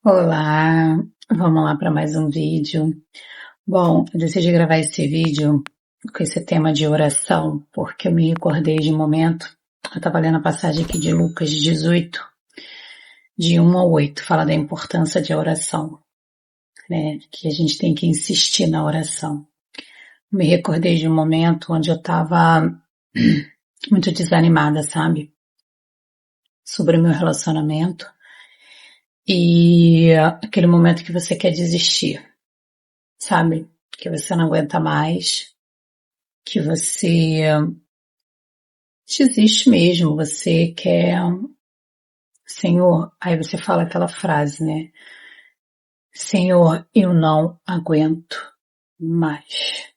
Olá, vamos lá para mais um vídeo. Bom, eu decidi gravar esse vídeo com esse tema de oração, porque eu me recordei de um momento, eu estava lendo a passagem aqui de Lucas 18, de 1 a 8, fala da importância de oração, né, que a gente tem que insistir na oração. Me recordei de um momento onde eu estava muito desanimada, sabe, sobre o meu relacionamento, e aquele momento que você quer desistir, sabe? Que você não aguenta mais, que você desiste mesmo, você quer, Senhor, aí você fala aquela frase, né? Senhor, eu não aguento mais,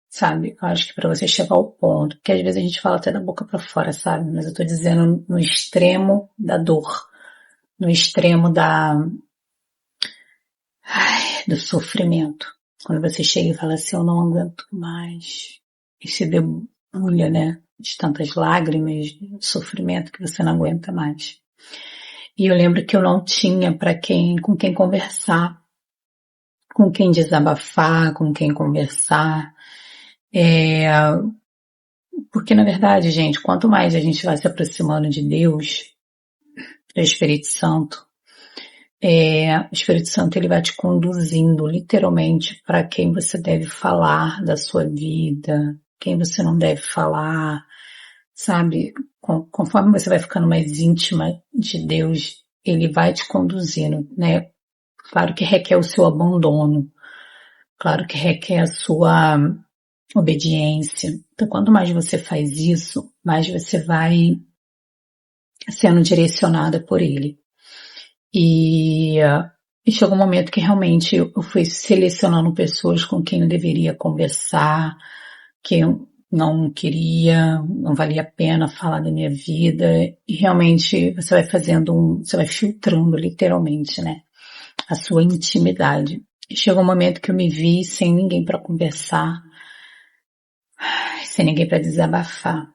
sabe? Eu acho que para você chegar ao ponto, porque às vezes a gente fala até da boca para fora, sabe? Mas eu tô dizendo no extremo da dor, no extremo do sofrimento. Quando você chega e fala assim, eu não aguento mais, e se debulha, né? De tantas lágrimas, de sofrimento que você não aguenta mais. E eu lembro que eu não tinha com quem conversar, com quem desabafar, com quem conversar. Porque na verdade, gente, quanto mais a gente vai se aproximando de Deus, do Espírito Santo, o Espírito Santo ele vai te conduzindo literalmente para quem você deve falar da sua vida, quem você não deve falar, sabe? Conforme você vai ficando mais íntima de Deus, ele vai te conduzindo, né? Claro que requer o seu abandono, claro que requer a sua obediência. Então, quanto mais você faz isso, mais você vai sendo direcionada por ele. E chegou um momento que realmente eu fui selecionando pessoas com quem eu deveria conversar, que eu não queria, não valia a pena falar da minha vida. E realmente você vai você vai filtrando literalmente, né? A sua intimidade. E chegou um momento que eu me vi sem ninguém para conversar, sem ninguém para desabafar.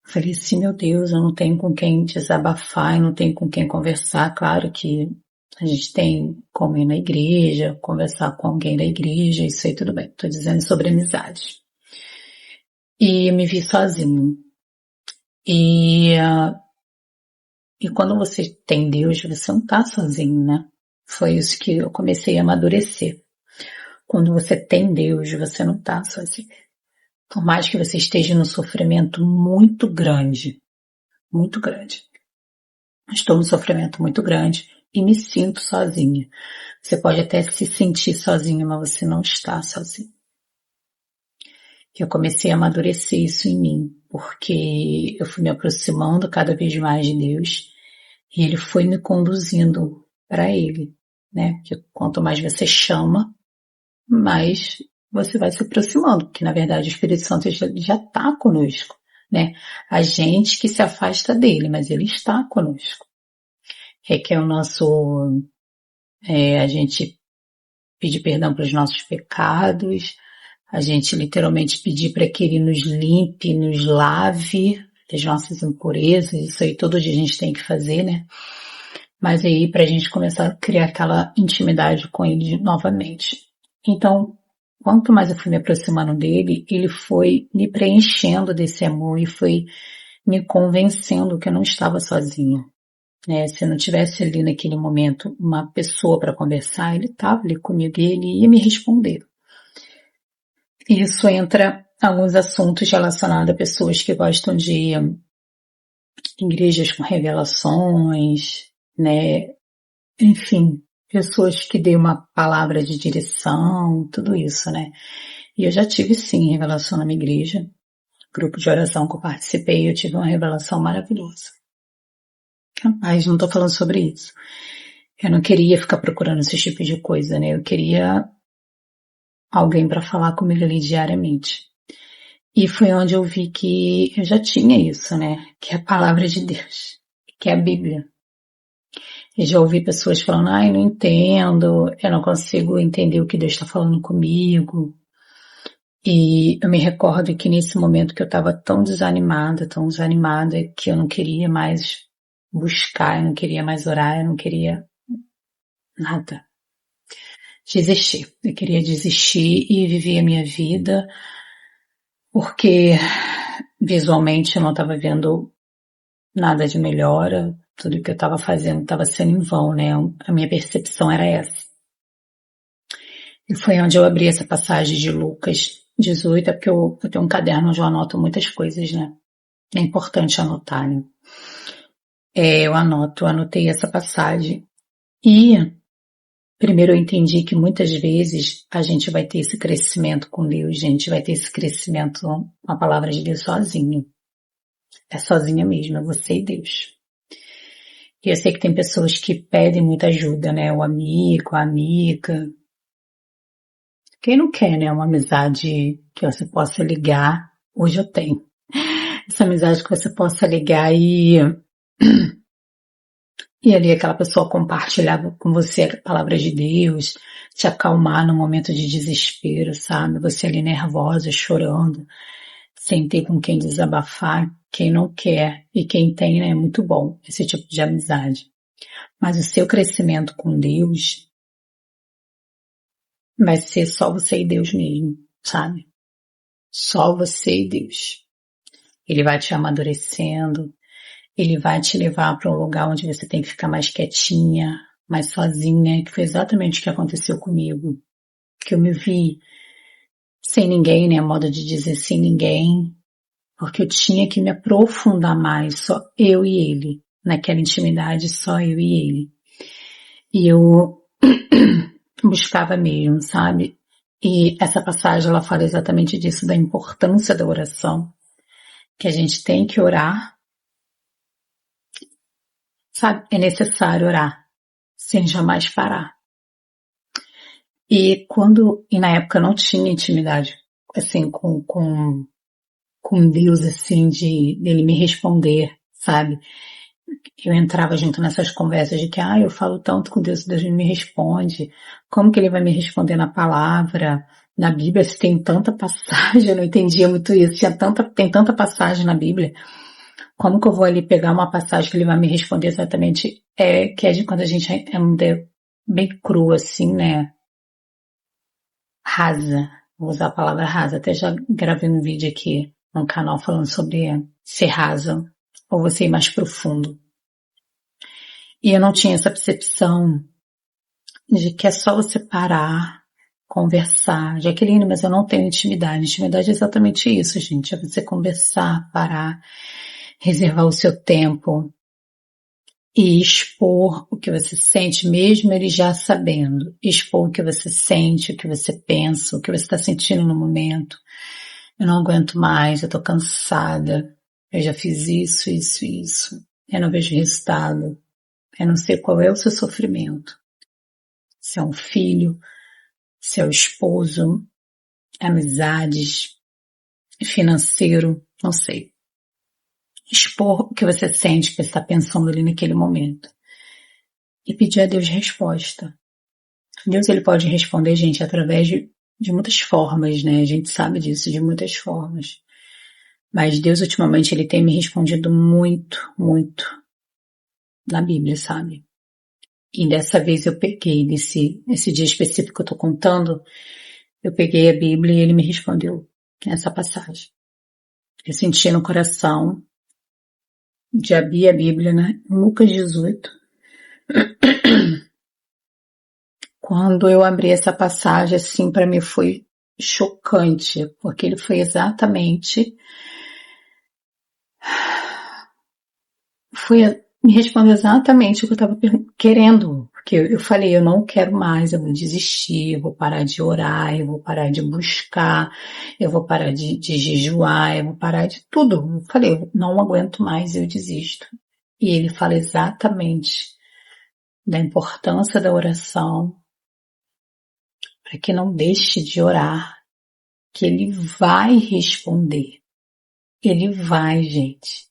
Falei assim, meu Deus, eu não tenho com quem desabafar, eu não tenho com quem conversar. Claro que a gente tem como ir na igreja, conversar com alguém da igreja, isso aí tudo bem. Tô dizendo sobre amizade. E eu me vi sozinho. E quando você tem Deus, você não tá sozinho, né? Foi isso que eu comecei a amadurecer. Quando você tem Deus, você não tá sozinho. Por mais que você esteja num sofrimento muito grande. Estou num sofrimento muito grande e me sinto sozinha. Você pode até se sentir sozinho, mas você não está sozinho. Eu comecei a amadurecer isso em mim, porque eu fui me aproximando cada vez mais de Deus e Ele foi me conduzindo para Ele, né? Porque quanto mais você chama, mais você vai se aproximando, porque na verdade o Espírito Santo já está conosco, né? A gente que se afasta dele, mas ele está conosco. Requer a gente pedir perdão pelos nossos pecados, a gente literalmente pedir para que ele nos limpe, nos lave das nossas impurezas, isso aí todo dia a gente tem que fazer, né? Mas aí para a gente começar a criar aquela intimidade com ele novamente. Então, quanto mais eu fui me aproximando dele, ele foi me preenchendo desse amor e foi me convencendo que eu não estava sozinha. Né? Se eu não tivesse ali naquele momento uma pessoa para conversar, ele estava ali comigo e ele ia me responder. Isso entra alguns assuntos relacionados a pessoas que gostam de igrejas com revelações, né? Enfim, pessoas que dêem uma palavra de direção, tudo isso, né? E eu já tive sim revelação na minha igreja, grupo de oração que eu participei, eu tive uma revelação maravilhosa. Mas não estou falando sobre isso. Eu não queria ficar procurando esse tipo de coisa, né? Eu queria alguém para falar comigo ali diariamente. E foi onde eu vi que eu já tinha isso, né? Que é a palavra de Deus, que é a Bíblia. Eu já ouvi pessoas falando, ai, não entendo, eu não consigo entender o que Deus está falando comigo. E eu me recordo que nesse momento que eu estava tão desanimada, que eu não queria mais buscar, eu não queria mais orar, eu não queria nada. Desistir. Eu queria desistir e viver a minha vida, porque visualmente eu não estava vendo nada de melhora, tudo que eu estava fazendo estava sendo em vão, né? A minha percepção era essa. E foi onde eu abri essa passagem de Lucas 18, é porque eu tenho um caderno onde eu anoto muitas coisas, né? É importante anotar, né? Eu anotei essa passagem. E primeiro eu entendi que muitas vezes a gente vai ter esse crescimento com Deus, a gente vai ter esse crescimento com a palavra de Deus sozinho. É sozinha mesmo, é você e Deus. E eu sei que tem pessoas que pedem muita ajuda, né? O amigo, a amiga. Quem não quer, né? Uma amizade que você possa ligar. Hoje eu tenho. Essa amizade que você possa ligar e ali aquela pessoa compartilhar com você a palavra de Deus, te acalmar no momento de desespero, sabe? Você ali nervosa, chorando, sem ter com quem desabafar. Quem não quer e quem tem, né? É muito bom esse tipo de amizade. Mas o seu crescimento com Deus vai ser só você e Deus mesmo, sabe? Só você e Deus. Ele vai te amadurecendo, ele vai te levar para um lugar onde você tem que ficar mais quietinha, mais sozinha, que foi exatamente o que aconteceu comigo. Que eu me vi sem ninguém, né? Modo de dizer sem ninguém, porque eu tinha que me aprofundar mais, só eu e ele. Naquela intimidade, só eu e ele. E eu buscava mesmo, sabe? E essa passagem, ela fala exatamente disso, da importância da oração. Que a gente tem que orar, sabe? É necessário orar, sem jamais parar. E na época eu não tinha intimidade, assim, com Deus, assim, dele me responder, sabe? Eu entrava junto nessas conversas de que, eu falo tanto com Deus, Deus me responde. Como que ele vai me responder na palavra? Na Bíblia, se tem tanta passagem, eu não entendia muito isso. Tem tanta passagem na Bíblia. Como que eu vou ali pegar uma passagem que ele vai me responder exatamente? Que é de quando a gente é bem cru, assim, né? Rasa. Vou usar a palavra rasa. Até já gravei um vídeo aqui no canal falando sobre ser rasa ou você ir mais profundo. E eu não tinha essa percepção de que é só você parar, conversar. Jaqueline, mas eu não tenho intimidade. Intimidade é exatamente isso, gente. É você conversar, parar, reservar o seu tempo e expor o que você sente, mesmo ele já sabendo. Expor o que você sente, o que você pensa, o que você está sentindo no momento. Eu não aguento mais, eu tô cansada. Eu já fiz isso, isso, isso. Eu não vejo resultado. Eu não sei qual é o seu sofrimento. Se é um filho, se é o esposo, amizades, financeiro, não sei. Expor o que você sente, o que você está pensando ali naquele momento. E pedir a Deus resposta. Deus, ele pode responder, gente, através de muitas formas, né? A gente sabe disso, de muitas formas. Mas Deus, ultimamente, ele tem me respondido muito, muito na Bíblia, sabe? E dessa vez eu peguei, nesse dia específico que eu tô contando, eu peguei a Bíblia e ele me respondeu nessa passagem. Eu senti no coração de abrir a Bíblia, né? Lucas 18. Quando eu abri essa passagem, assim, para mim foi chocante, porque ele foi exatamente, me respondeu exatamente o que eu estava querendo. Porque eu falei, eu não quero mais, eu vou desistir, eu vou parar de orar, eu vou parar de buscar, eu vou parar de jejuar, eu vou parar de tudo. Eu falei, eu não aguento mais, eu desisto. E ele fala exatamente da importância da oração, para que não deixe de orar, que ele vai responder. Ele vai, gente.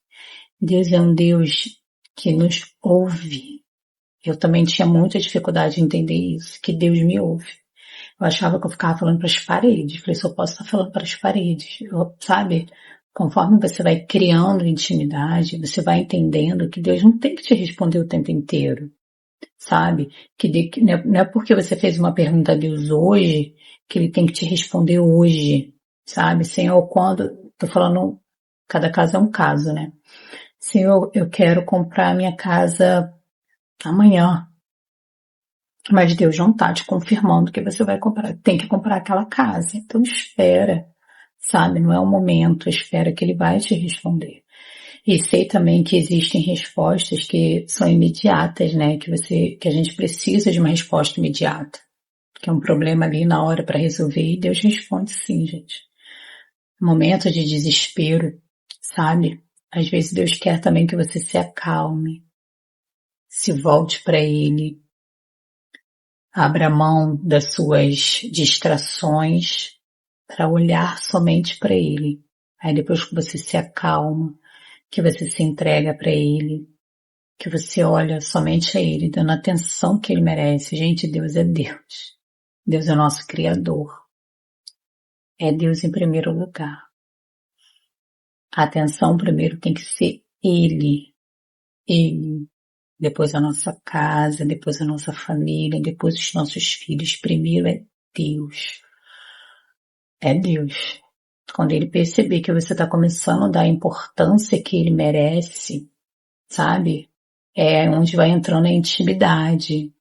Deus é um Deus que nos ouve. Eu também tinha muita dificuldade de entender isso, que Deus me ouve. Eu achava que eu ficava falando para as paredes. Falei, só posso estar falando para as paredes. Sabe? Conforme você vai criando intimidade, você vai entendendo que Deus não tem que te responder o tempo inteiro. sabe? Que não é porque você fez uma pergunta a Deus hoje que ele tem que te responder hoje, sabe? Senhor, quando, tô falando, cada caso é um caso, né? Senhor, eu quero comprar minha casa amanhã. Mas Deus não está te confirmando que você vai comprar, tem que comprar aquela casa. Então espera, sabe? Não é o momento, espera que ele vai te responder. E sei também que existem respostas que são imediatas, né? Que a gente precisa de uma resposta imediata. Que é um problema ali na hora para resolver e Deus responde sim, gente. Momento de desespero, sabe? Às vezes Deus quer também que você se acalme, se volte para Ele, abra mão das suas distrações para olhar somente para Ele. Aí depois que você se acalma, que você se entrega para Ele, que você olha somente a Ele, dando a atenção que Ele merece. Gente, Deus é Deus. Deus é o nosso Criador. É Deus em primeiro lugar. A atenção primeiro tem que ser Ele. Ele. Depois a nossa casa, depois a nossa família, depois os nossos filhos. Primeiro é Deus. É Deus. Quando Ele perceber que você está começando a dar a importância que Ele merece, sabe? É onde vai entrando a intimidade.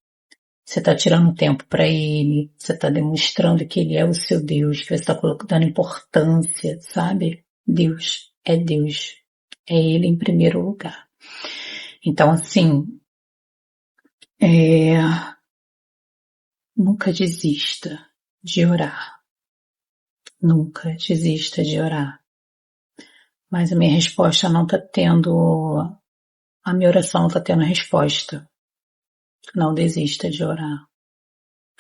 Você está tirando tempo para Ele, você está demonstrando que Ele é o seu Deus, que você está dando importância, sabe? Deus é Deus. É Ele em primeiro lugar. Então, assim, nunca desista de orar. Nunca desista de orar. Mas a minha resposta não está tendo, a minha oração não está tendo resposta. Não desista de orar.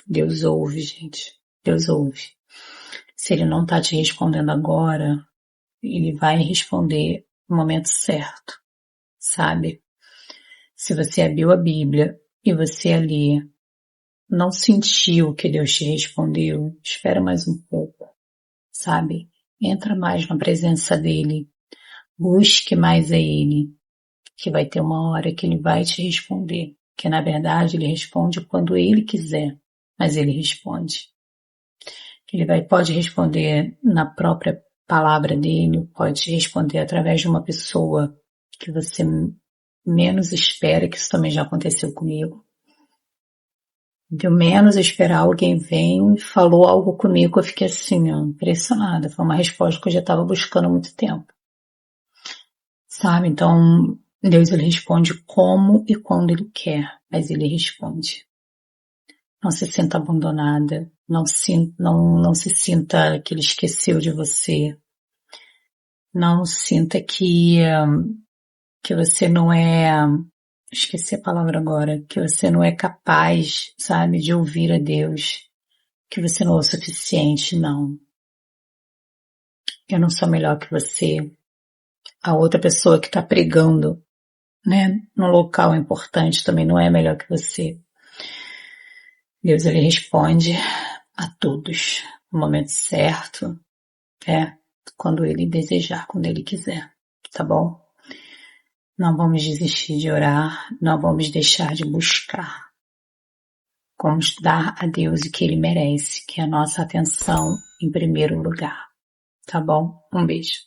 Deus ouve, gente. Deus ouve. Se Ele não está te respondendo agora, Ele vai responder no momento certo, sabe? Se você abriu a Bíblia e você ali não sentiu que Deus te respondeu, espera mais um pouco, sabe? Entra mais na presença dEle, busque mais a Ele, que vai ter uma hora que Ele vai te responder, que na verdade Ele responde quando Ele quiser, mas Ele responde. Pode responder na própria palavra dele, pode responder através de uma pessoa que você menos espera, que isso também já aconteceu comigo. De menos esperar, alguém vem e falou algo comigo, eu fiquei assim, impressionada. Foi uma resposta que eu já estava buscando há muito tempo. Sabe? Então, Deus ele responde como e quando ele quer, mas ele responde. Não se sinta abandonada, não se sinta que ele esqueceu de você. Não sinta que você não é, esqueci a palavra agora, que você não é capaz, sabe, de ouvir a Deus, que você não é o suficiente, não. Eu não sou melhor que você. A outra pessoa que está pregando, né, num local importante também não é melhor que você. Deus, ele responde a todos no momento certo, quando ele desejar, quando ele quiser, tá bom? Não vamos desistir de orar, não vamos deixar de buscar. Vamos dar a Deus o que Ele merece, que é a nossa atenção em primeiro lugar. Tá bom? Um beijo.